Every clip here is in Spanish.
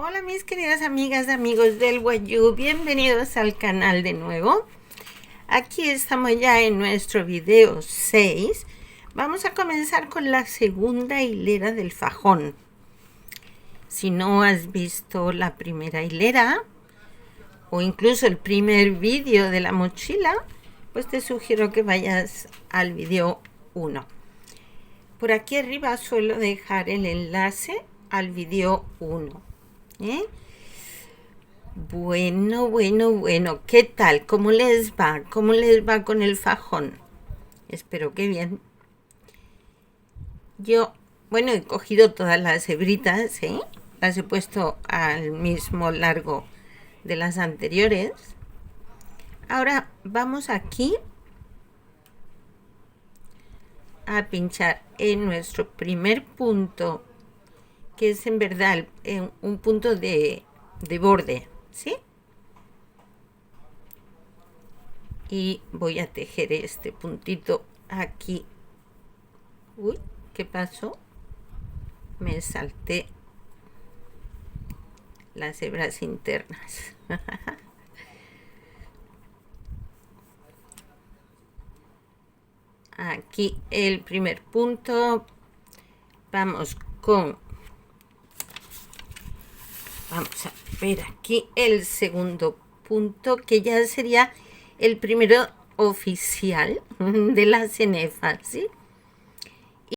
Hola mis queridas amigas, amigos del Wayuu, bienvenidos al canal de nuevo. Aquí estamos ya en nuestro video 6. Vamos a comenzar con la segunda hilera del fajón. Si no has visto la primera hilera o incluso el primer vídeo de la mochila, pues te sugiero que vayas al video 1. Por aquí arriba suelo dejar el enlace al video 1. Bueno, ¿qué tal? ¿Cómo les va? ¿Cómo les va con el fajón? Espero que bien. Yo, he cogido todas las hebritas, las he puesto al mismo largo de las anteriores. Ahora vamos aquí a pinchar en nuestro primer punto, que es en verdad un punto de borde, ¿sí? Y voy a tejer este puntito aquí. Uy, ¿qué pasó? Me salté las hebras internas. Aquí el primer punto. Vamos a ver aquí el segundo punto, que ya sería el primero oficial de la cenefa, ¿sí? Y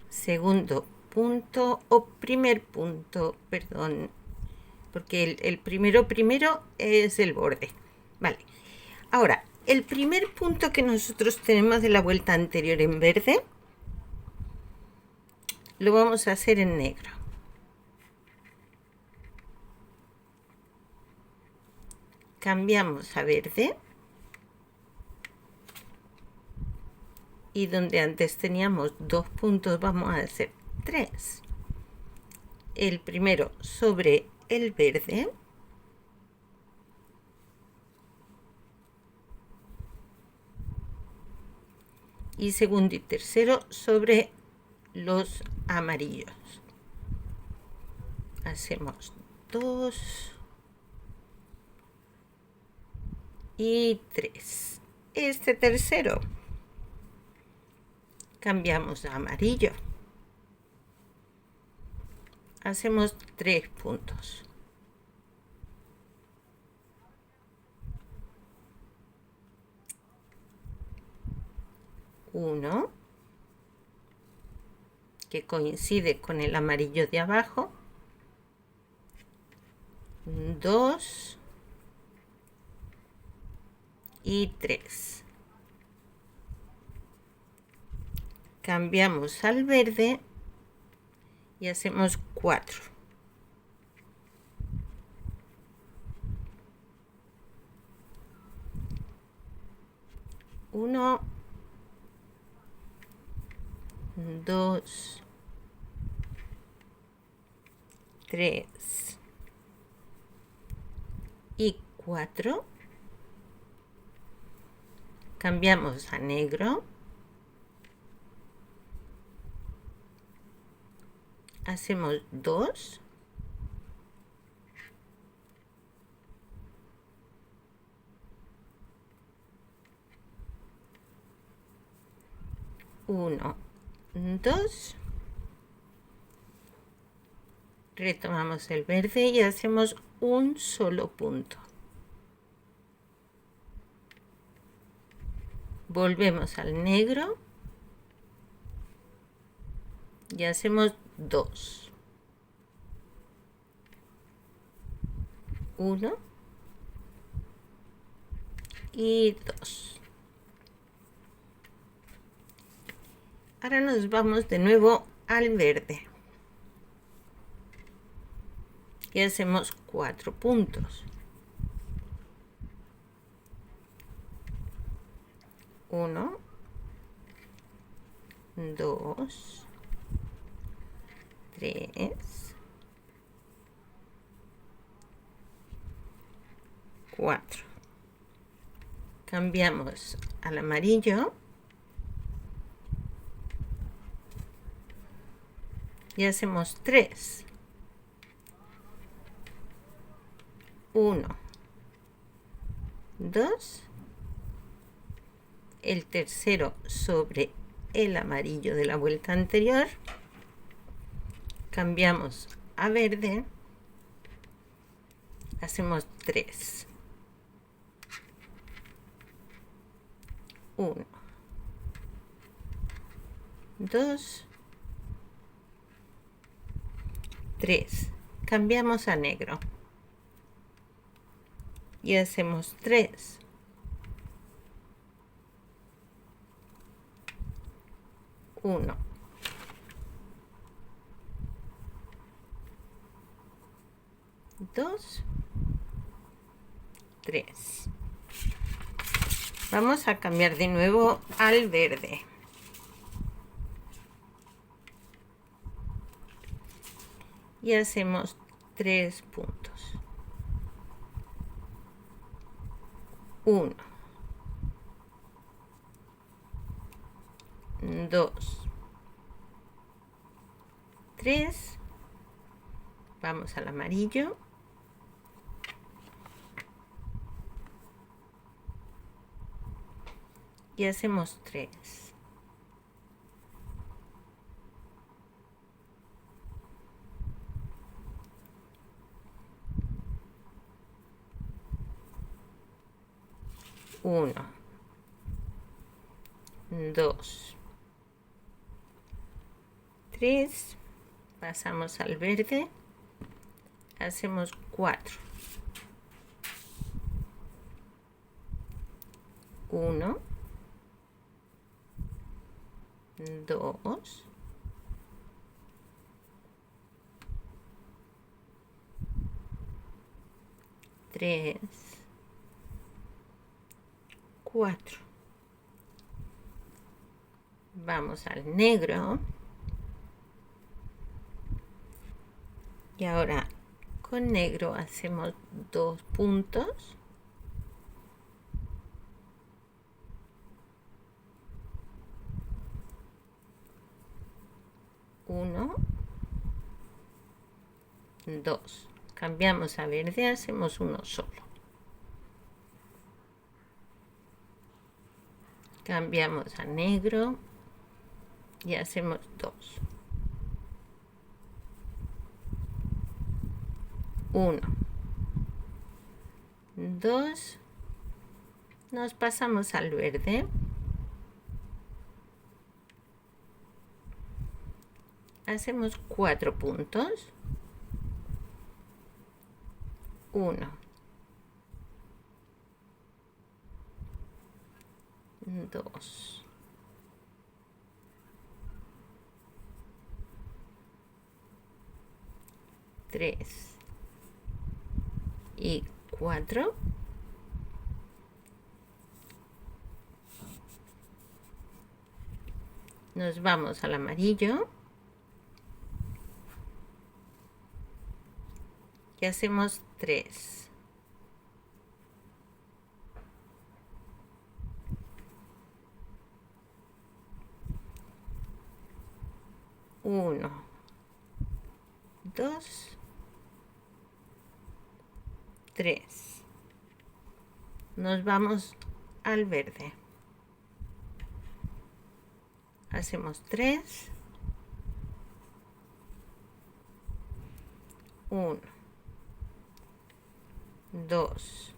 segundo punto o primer punto, perdón, porque el primero es el borde. Vale. Ahora, el primer punto que nosotros tenemos de la vuelta anterior en verde, lo vamos a hacer en negro. Cambiamos a verde. Y donde antes teníamos 2 puntos, vamos a hacer 3. El primero sobre el verde. Y segundo y tercero sobre los amarillos. Hacemos 2 y 3. Este tercero cambiamos a amarillo. Hacemos 3 puntos. Uno, que coincide con el amarillo de abajo. 2 y 3. Cambiamos al verde y hacemos 4. 1, 2, 3 y 4. Cambiamos a negro. Hacemos 2. 1, 2. Retomamos el verde y hacemos un solo punto. Volvemos al negro y hacemos 2. 1 y 2. Ahora nos vamos de nuevo al verde y hacemos 4 puntos. 1, 2, 3, 4. Cambiamos al amarillo y hacemos 3. 1, 2, el tercero sobre el amarillo de la vuelta anterior, cambiamos a verde, hacemos 3, 1, 2, 3, cambiamos a negro y hacemos 3, 1, 2, 3. Vamos a cambiar de nuevo al verde. Y hacemos 3 puntos. 1, 2, 3. Vamos al amarillo. Y hacemos 3. 1, 2, 3. Pasamos al verde. Hacemos 4. 1, 2, 3, 4. Vamos al negro. Y ahora con negro hacemos 2 puntos. 1, 2. Cambiamos a verde, hacemos uno solo. Cambiamos a negro y hacemos 2. 1, 2. Nos pasamos al verde. Hacemos 4 puntos. 1, 2, 3 y 4. Nos vamos al amarillo y hacemos 3. 1, 2, 3. Nos vamos al verde. Hacemos 3. 1, 2,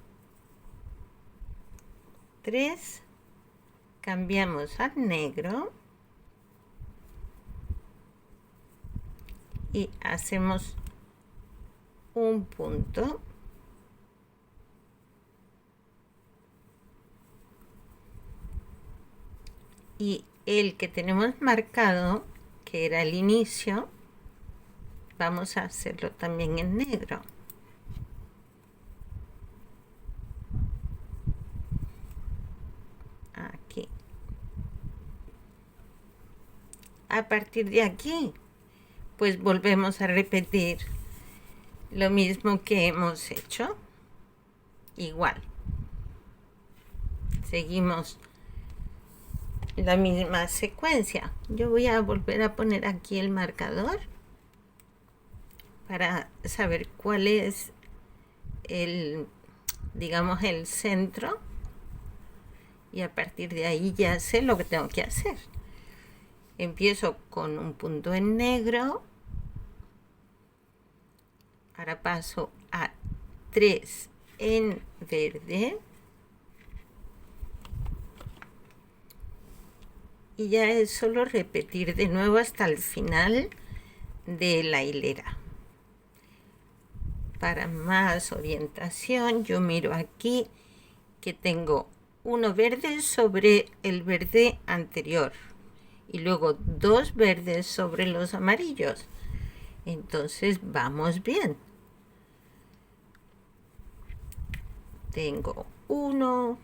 3. Cambiamos al negro y hacemos un punto. Y el que tenemos marcado, que era el inicio, vamos a hacerlo también en negro. Aquí. A partir de aquí, pues volvemos a repetir lo mismo que hemos hecho. Igual. Seguimos la misma secuencia. Yo voy a volver a poner aquí el marcador para saber cuál es digamos, el centro, y a partir de ahí ya sé lo que tengo que hacer. Empiezo con un punto en negro, ahora paso a 3 en verde, y ya es solo repetir de nuevo hasta el final de la hilera. Para más orientación, yo miro aquí que tengo uno verde sobre el verde anterior y luego 2 verdes sobre los amarillos. Entonces vamos bien. Tengo 1,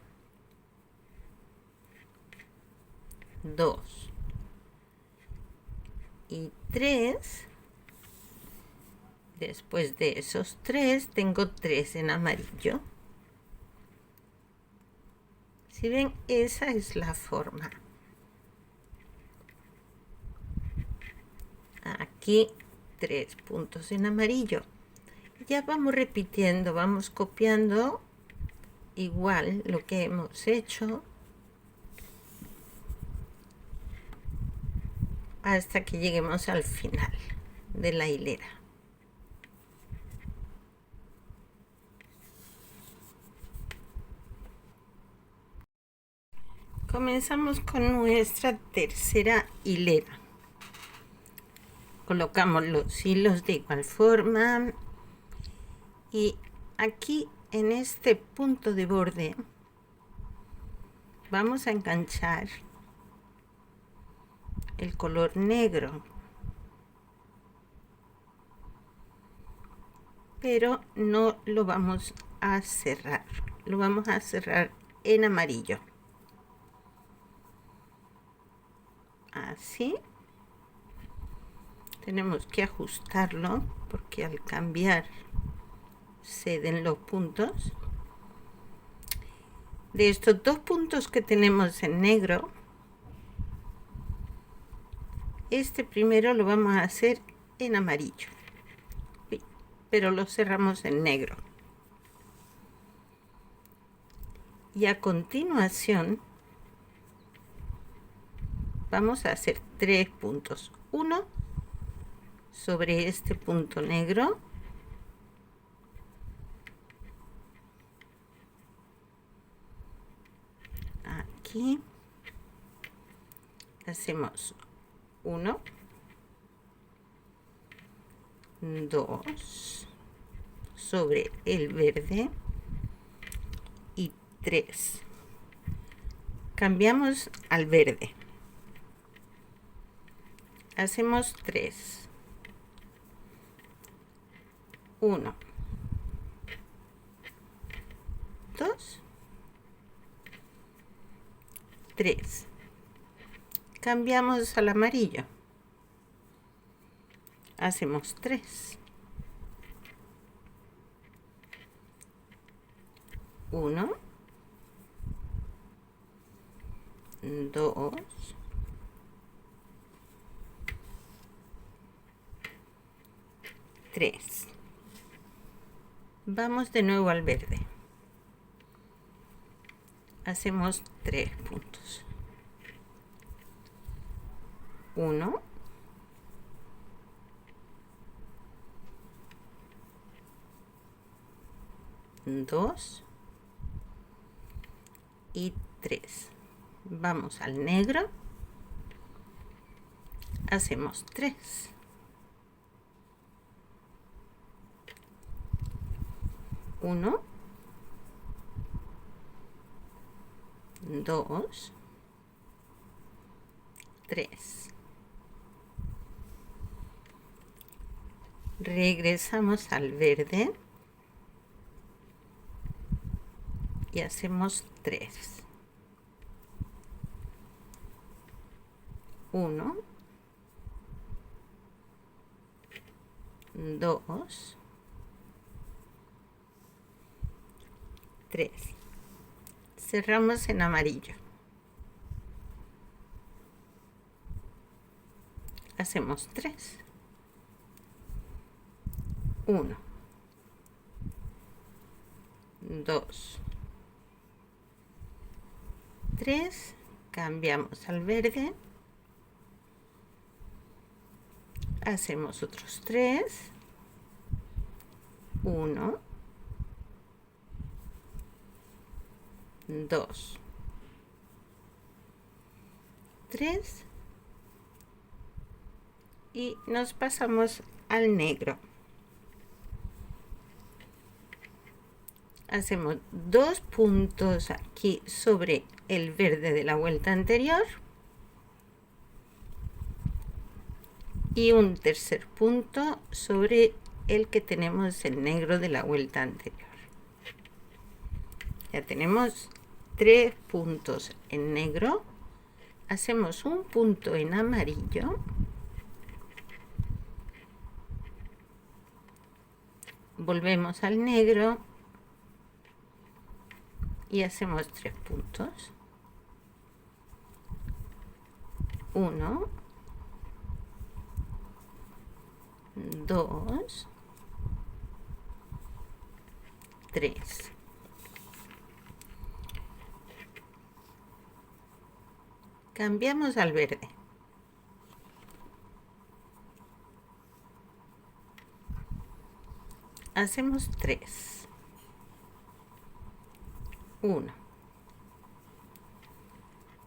2 y 3. Después de esos 3 tengo 3 en amarillo. Si ven, esa es la forma. Aquí 3 puntos en amarillo. Ya vamos repitiendo, vamos copiando igual lo que hemos hecho hasta que lleguemos al final de la hilera. Comenzamos con nuestra tercera hilera. Colocamos los hilos de igual forma y aquí en este punto de borde vamos a enganchar el color negro, pero no lo vamos a cerrar, lo vamos a cerrar en amarillo, así. Tenemos que ajustarlo porque al cambiar ceden los puntos. De estos 2 puntos que tenemos en negro, este primero lo vamos a hacer en amarillo, pero lo cerramos en negro. Y a continuación vamos a hacer 3 puntos. 1 sobre este punto negro, aquí hacemos 1, 2 sobre el verde y 3. Cambiamos al verde, hacemos 3, 1, 2, 3. Cambiamos al amarillo, hacemos 3, 1, 2, 3. Vamos de nuevo al verde, hacemos 3 puntos. 1, 2 y 3. Vamos al negro, hacemos 3, 1, 2, 3. Regresamos al verde y hacemos 3, 1, 2, 3. Cerramos en amarillo, hacemos 3, 1, 2, 3, cambiamos al verde, hacemos otros 3, 1, 2, 3 y nos pasamos al negro. Hacemos 2 puntos aquí sobre el verde de la vuelta anterior y un tercer punto sobre el que tenemos el negro de la vuelta anterior. Ya tenemos 3 puntos en negro, hacemos un punto en amarillo, volvemos al negro y hacemos 3 puntos, 1, 2, 3. Cambiamos al verde. Hacemos 3. 1,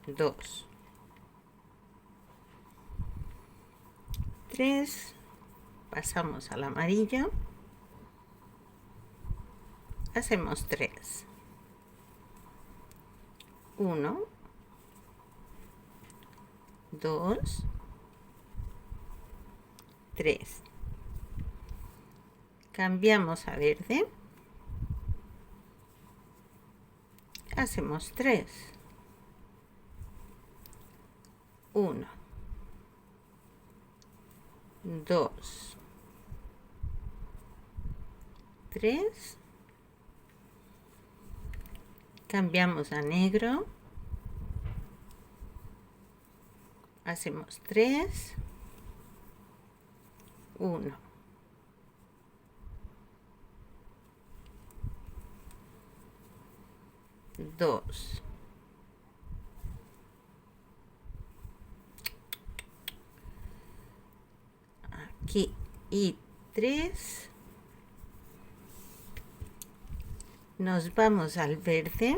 2, 3. Pasamos al amarillo. Hacemos 3. 1, 2, 3. Cambiamos a verde. Hacemos 3. 1, 2, 3. Cambiamos a negro. Hacemos 3. 1, 2, aquí y 3. Nos vamos al verde.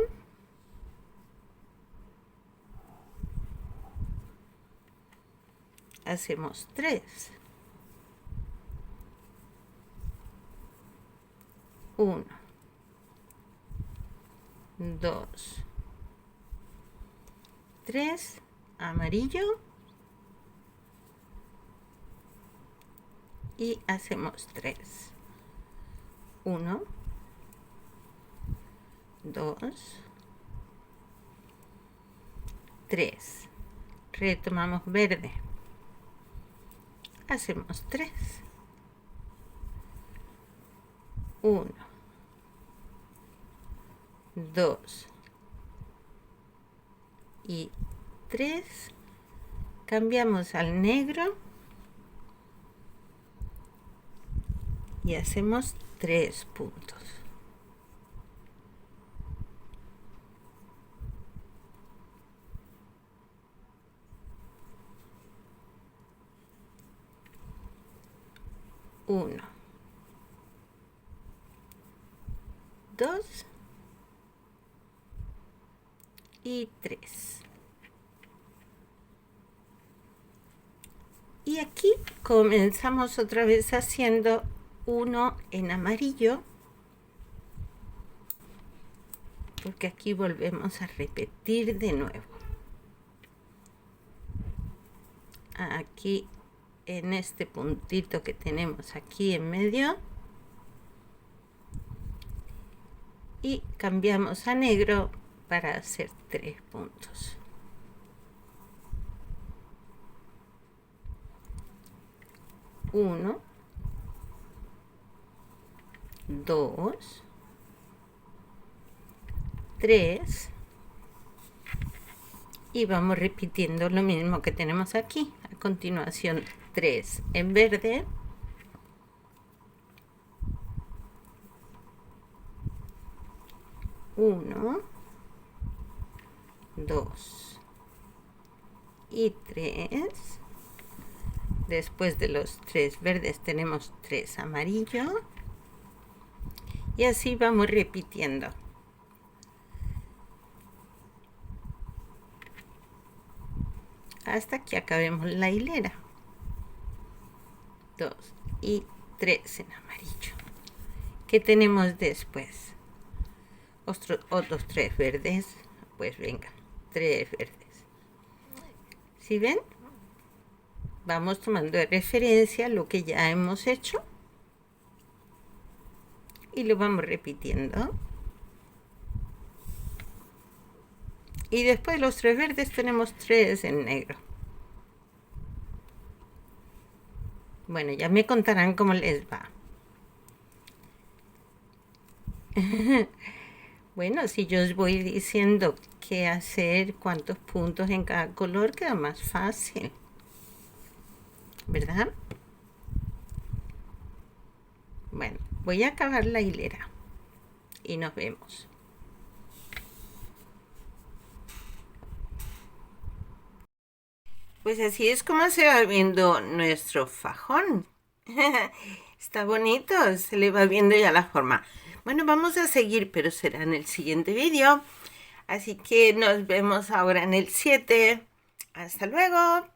Hacemos 3. 1, 2, 3, amarillo y hacemos 3. 1, 2, 3. Retomamos verde. Hacemos 3. 1, 2 y 3. Cambiamos al negro y hacemos 3 puntos. Uno, 2 y 3. Y aquí comenzamos otra vez haciendo uno en amarillo, porque aquí volvemos a repetir de nuevo. Aquí en este puntito que tenemos aquí en medio y cambiamos a negro para hacer 3 puntos. 1, 2, 3 y vamos repitiendo lo mismo que tenemos aquí. A continuación 3 en verde, 1, 2 y 3. Después de los 3 verdes tenemos 3 amarillos. Y así vamos repitiendo. Hasta que acabemos la hilera. 2 y 3 en amarillo. ¿Qué tenemos después? Otros 3 verdes. Pues venga, 3 verdes. ¿Sí ven? Vamos tomando de referencia lo que ya hemos hecho. Y lo vamos repitiendo. Y después de los 3 verdes tenemos 3 en negro. Bueno, ya me contarán cómo les va. Bueno, si yo os voy diciendo qué hacer, cuántos puntos en cada color, queda más fácil, ¿verdad? Bueno, voy a acabar la hilera y nos vemos. Pues así es como se va viendo nuestro fajón. Está bonito, se le va viendo ya la forma. Bueno, vamos a seguir, pero será en el siguiente vídeo. Así que nos vemos ahora en el 7. Hasta luego.